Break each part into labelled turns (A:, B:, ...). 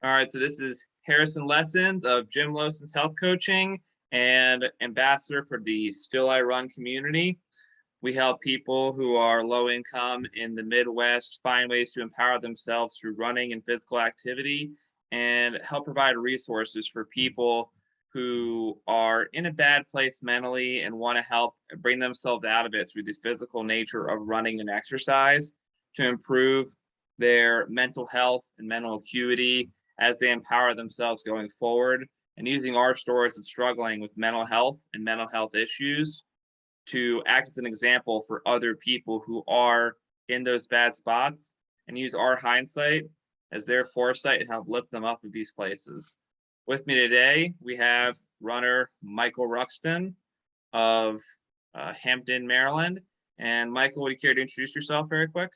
A: All right, so this is Harrison Lessons of Jim Lowson's Health Coaching and ambassador for the Still I Run community. We help people who are low income in the Midwest find ways to empower themselves through running and physical activity and help provide resources for people who are in a bad place mentally and want to help bring themselves out of it through the physical nature of running and exercise to improve their mental health and mental acuity as they empower themselves going forward, and using our stories of struggling with mental health and mental health issues to act as an example for other people who are in those bad spots and use our hindsight as their foresight and help lift them up of these places. With me today, we have runner Michael Ruxton of Hampton, Maryland. And Michael, would you care to introduce yourself very quick?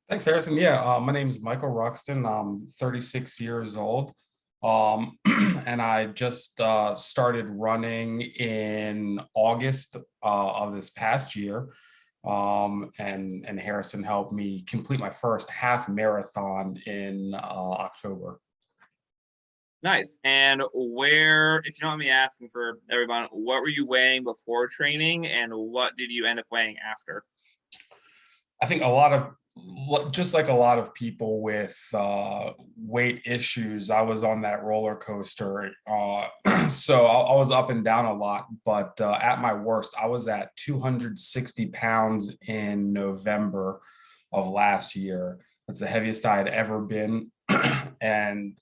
B: Thanks, Harrison. My name is Michael Ruxton. I'm 36 years old. And I just started running in August of this past year. And Harrison helped me complete my first half marathon in October.
A: Nice. And where, if you don't mind me asking for everyone, what were you weighing before training and what did you end up weighing after?
B: I think just like a lot of people with weight issues, I was on that roller coaster. So I was up and down a lot, but at my worst, I was at 260 pounds in November of last year. That's the heaviest I had ever been. And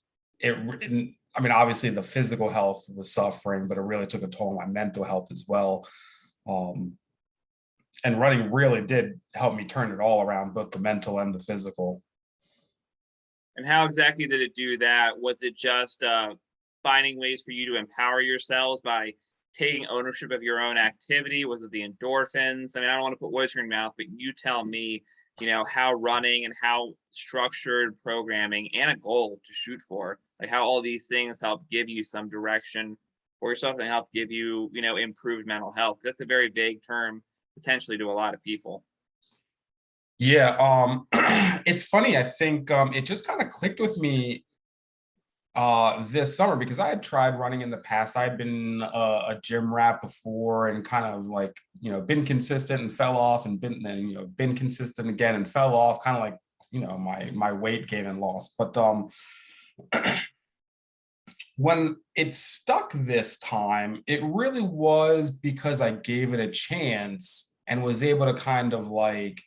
B: obviously the physical health was suffering, but it really took a toll on my mental health as well. And running really did help me turn it all around, both the mental and the physical.
A: And how exactly did it do that? Was it just finding ways for you to empower yourselves by taking ownership of your own activity? Was it the endorphins? I mean, I don't want to put words in your mouth, but you tell me, how running and how structured programming and a goal to shoot for, like how all these things help give you some direction for yourself and help give you, improved mental health. That's a very vague term potentially to a lot of people.
B: Yeah, it's funny. I think it just kind of clicked with me this summer because I had tried running in the past. I had been a gym rat before and kind of like, been consistent and fell off and been consistent again and fell off, kind of like, my weight gain and loss. But when it stuck this time, it really was because I gave it a chance and was able to kind of like,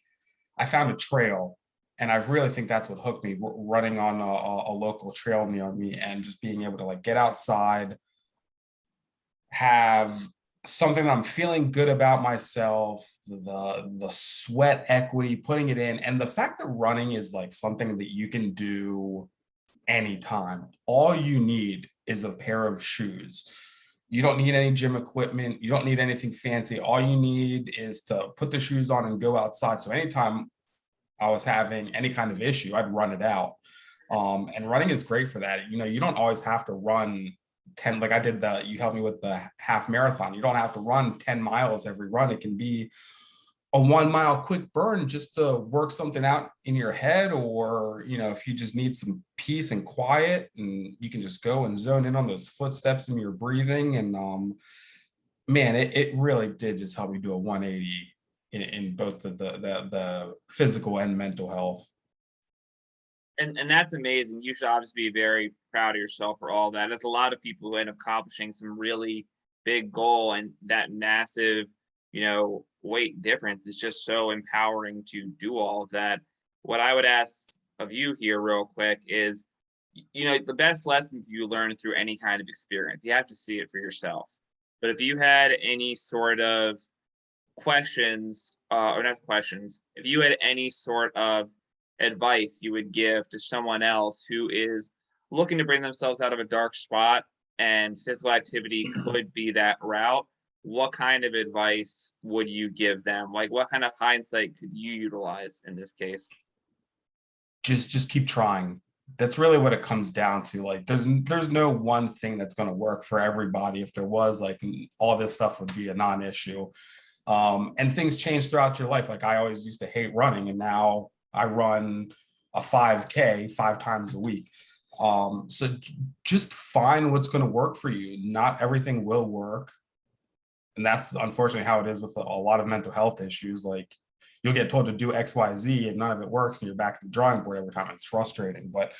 B: I found a trail. And I really think that's what hooked me, running on a local trail near me and just being able to like get outside, have something that I'm feeling good about myself, the sweat equity, putting it in. And the fact that running is like something that you can do anytime. All you need is a pair of shoes. You don't need any gym equipment. You don't need anything fancy. All you need is to put the shoes on and go outside. So anytime I was having any kind of issue, I'd run it out. And running is great for that. You don't always have to run 10, like I did you helped me with the half marathon. You don't have to run 10 miles every run. It can be a 1 mile quick burn just to work something out in your head, or if you just need some peace and quiet, and you can just go and zone in on those footsteps and your breathing. And man, it really did just help me do a 180 in both the physical and mental health.
A: And that's amazing. You should obviously be very proud of yourself for all that. There's a lot of people who end up accomplishing some really big goal, and that massive, weight difference is just so empowering to do all of that. What I would ask of you here real quick is, the best lessons you learn through any kind of experience, you have to see it for yourself. But if you had any sort of questions, or not questions, if you had any sort of advice you would give to someone else who is looking to bring themselves out of a dark spot and physical activity could be that route, what kind of advice would you give them? Like, what kind of hindsight could you utilize in this case?
B: Just keep trying. That's really what it comes down to. Like there's no one thing that's going to work for everybody. If there was, like, all this stuff would be a non-issue. And things change throughout your life. Like I always used to hate running, and now I run a 5K 5 times a week. So just find what's going to work for you. Not everything will work. And that's unfortunately how it is with a lot of mental health issues. Like you'll get told to do X, Y, Z and none of it works. And you're back at the drawing board every time. It's frustrating, but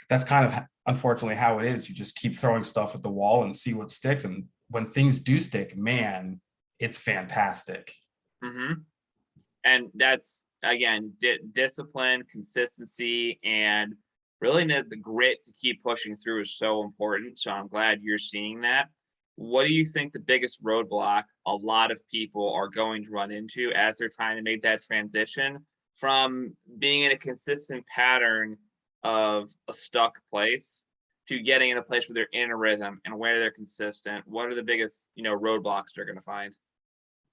B: that's kind of unfortunately how it is. You just keep throwing stuff at the wall and see what sticks. And when things do stick, man, it's fantastic.
A: Mm-hmm. And that's, again, discipline, consistency, and really the grit to keep pushing through is so important. So I'm glad you're seeing that. What do you think the biggest roadblock a lot of people are going to run into as they're trying to make that transition from being in a consistent pattern of a stuck place to getting in a place where they're in a rhythm and where they're consistent? What are the biggest, roadblocks they're going to find?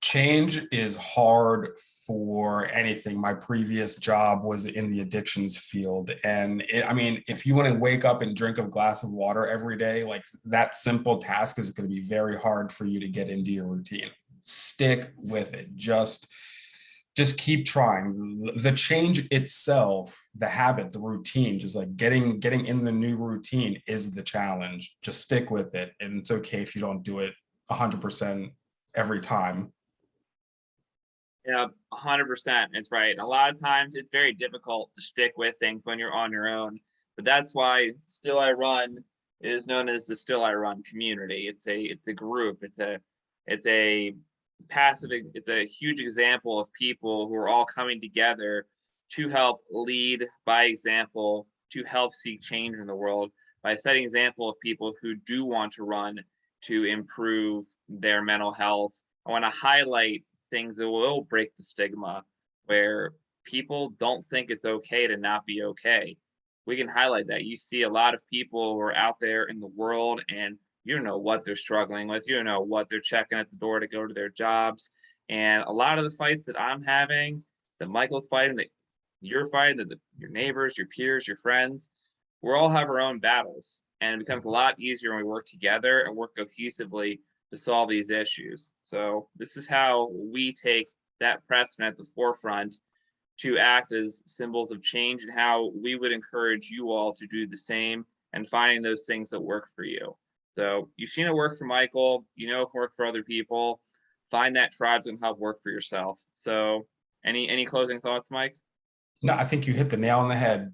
B: Change is hard for anything. My previous job was in the addictions field. And I mean, if you want to wake up and drink a glass of water every day, like that simple task is going to be very hard for you to get into your routine. Stick with it. Just keep trying. The change itself, the habit, the routine, just like getting in the new routine is the challenge. Just stick with it. And it's okay if you don't do it 100% every time.
A: Yeah, 100%. It's right. And a lot of times it's very difficult to stick with things when you're on your own. But that's why Still I Run is known as the Still I Run community. It's a group. It's a passive. It's a huge example of people who are all coming together to help lead by example, to help seek change in the world by setting example of people who do want to run to improve their mental health. I want to highlight things that will break the stigma where people don't think it's okay to not be okay. We can highlight that. You see a lot of people who are out there in the world and you don't know what they're struggling with. You don't know what they're checking at the door to go to their jobs. And a lot of the fights that I'm having, that Michael's fighting, that you're fighting, that your neighbors, your peers, your friends, we all have our own battles. And it becomes a lot easier when we work together and work cohesively to solve these issues. So this is how we take that precedent at the forefront to act as symbols of change, and how we would encourage you all to do the same and finding those things that work for you. So you've seen it work for Michael, it can work for other people. Find that tribe and help work for yourself. So any closing thoughts, Mike?
B: No, I think you hit the nail on the head.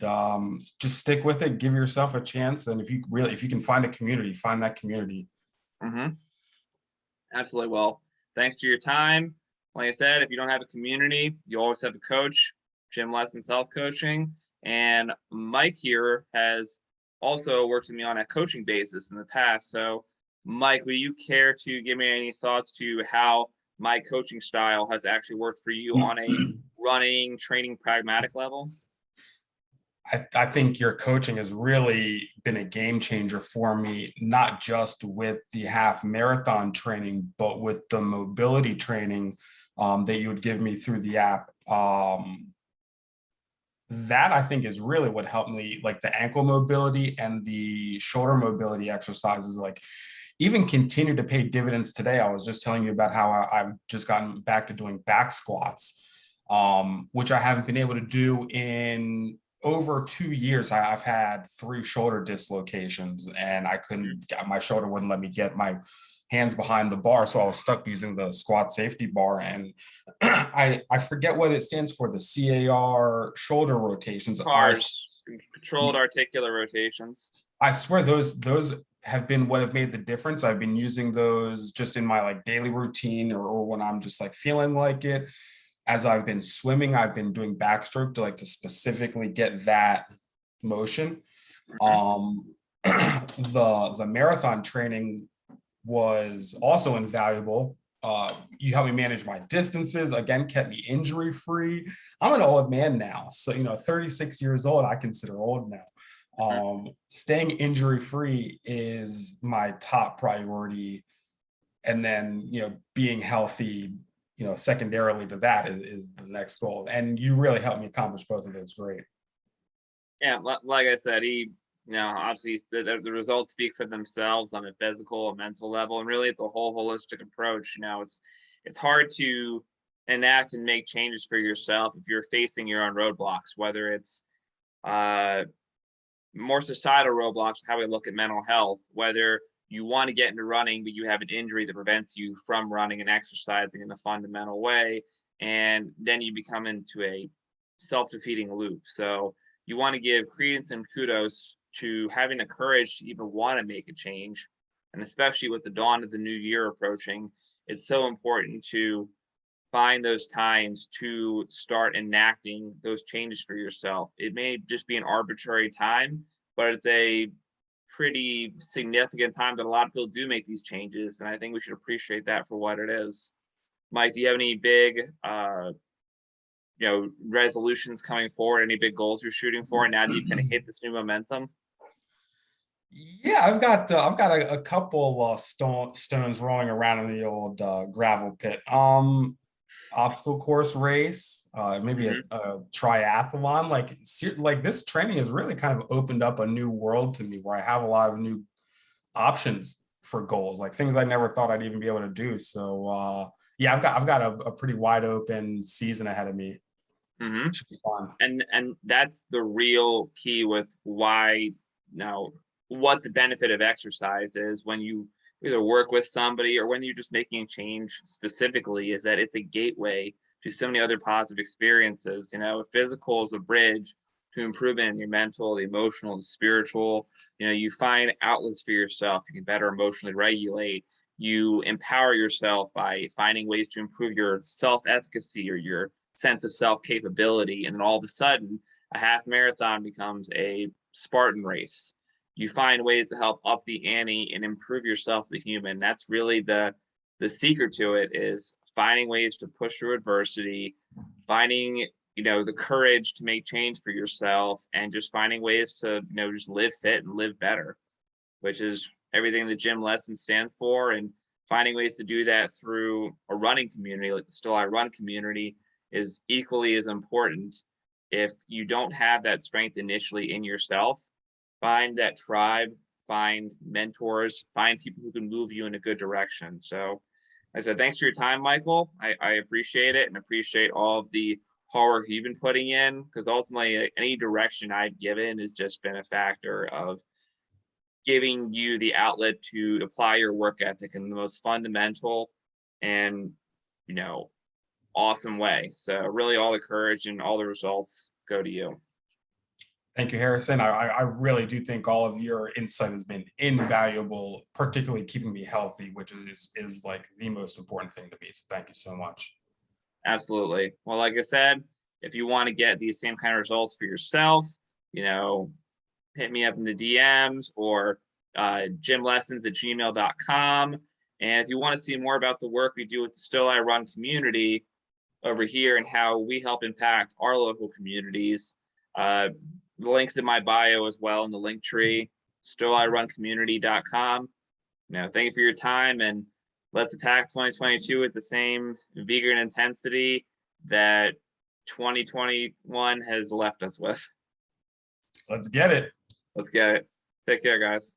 B: Just stick with it, give yourself a chance. And if you can find a community, find that community.
A: Mm-hmm. Absolutely. Well, thanks for your time. Like I said, if you don't have a community, you always have a coach. Gym Lessons Health Coaching. And Mike here has also worked with me on a coaching basis in the past. So, Mike, would you care to give me any thoughts to how my coaching style has actually worked for you on a running, training, pragmatic level?
B: I think your coaching has really been a game changer for me, not just with the half marathon training, but with the mobility training that you would give me through the app. That I think is really what helped me, like the ankle mobility and the shoulder mobility exercises, like even continue to pay dividends today. I was just telling you about how I've just gotten back to doing back squats, which I haven't been able to do in over 2 years. I've had 3 shoulder dislocations and I couldn't, my shoulder wouldn't let me get my hands behind the bar. So I was stuck using the squat safety bar. And I forget what it stands for, the CAR shoulder rotations.
A: CARs, controlled articular rotations.
B: I swear those have been what have made the difference. I've been using those just in my like daily routine, or when I'm just like feeling like it. As I've been swimming, I've been doing backstroke to specifically get that motion.
A: Mm-hmm.
B: The marathon training was also invaluable. You helped me manage my distances, again, kept me injury free. I'm an old man now. So, 36 years old, I consider old now.
A: Mm-hmm.
B: Staying injury free is my top priority. And then, being healthy, secondarily to that is the next goal. And you really helped me accomplish both of those. Great.
A: Yeah, like I said, obviously the results speak for themselves on a physical and mental level, and really the whole holistic approach. It's hard to enact and make changes for yourself if you're facing your own roadblocks, whether it's more societal roadblocks, how we look at mental health, whether you want to get into running, but you have an injury that prevents you from running and exercising in a fundamental way. And then you become into a self-defeating loop. So you want to give credence and kudos to having the courage to even want to make a change. And especially with the dawn of the new year approaching, it's so important to find those times to start enacting those changes for yourself. It may just be an arbitrary time, but it's a pretty significant time that a lot of people do make these changes. And I think we should appreciate that for what it is. Mike, do you have any big, resolutions coming forward? Any big goals you're shooting for now that you've kind of hit this new momentum?
B: Yeah, I've got a couple stones rolling around in the old gravel pit. Obstacle course race, maybe a triathlon. Like this training has really kind of opened up a new world to me, where I have a lot of new options for goals, like things I never thought I'd even be able to do. So yeah, I've got a pretty wide open season ahead of me.
A: Mm-hmm.
B: Should be fun.
A: And that's the real key with why now what the benefit of exercise is when you either work with somebody or when you're just making a change specifically, is that it's a gateway to so many other positive experiences. Physical is a bridge to improvement in your mental, the emotional, the spiritual. You find outlets for yourself. You can better emotionally regulate. You empower yourself by finding ways to improve your self-efficacy or your sense of self-capability. And then all of a sudden, a half marathon becomes a Spartan race. You find ways to help up the ante and improve yourself as a human. That's really the secret to it, is finding ways to push through adversity, finding the courage to make change for yourself, and just finding ways to just live fit and live better, which is everything the Gym Lessons stands for. And finding ways to do that through a running community like the Still I Run community is equally as important. If you don't have that strength initially in yourself, find that tribe, find mentors, find people who can move you in a good direction. So I said, thanks for your time, Michael. I appreciate it, and appreciate all of the hard work you've been putting in, because ultimately any direction I've given has just been a factor of giving you the outlet to apply your work ethic in the most fundamental and awesome way. So really all the courage and all the results go to you.
B: Thank you, Harrison. I really do think all of your insight has been invaluable, particularly keeping me healthy, which is like the most important thing to me. So thank you so much.
A: Absolutely. Well, like I said, if you want to get these same kind of results for yourself, hit me up in the DMs or gymlessons@gmail.com. And if you want to see more about the work we do with the Still I Run community over here and how we help impact our local communities, the link's in my bio as well in the link tree, stillirun.community.com. Thank you for your time, and let's attack 2022 with the same vigor and intensity that 2021 has left us with.
B: Let's get it.
A: Let's get it. Take care, guys.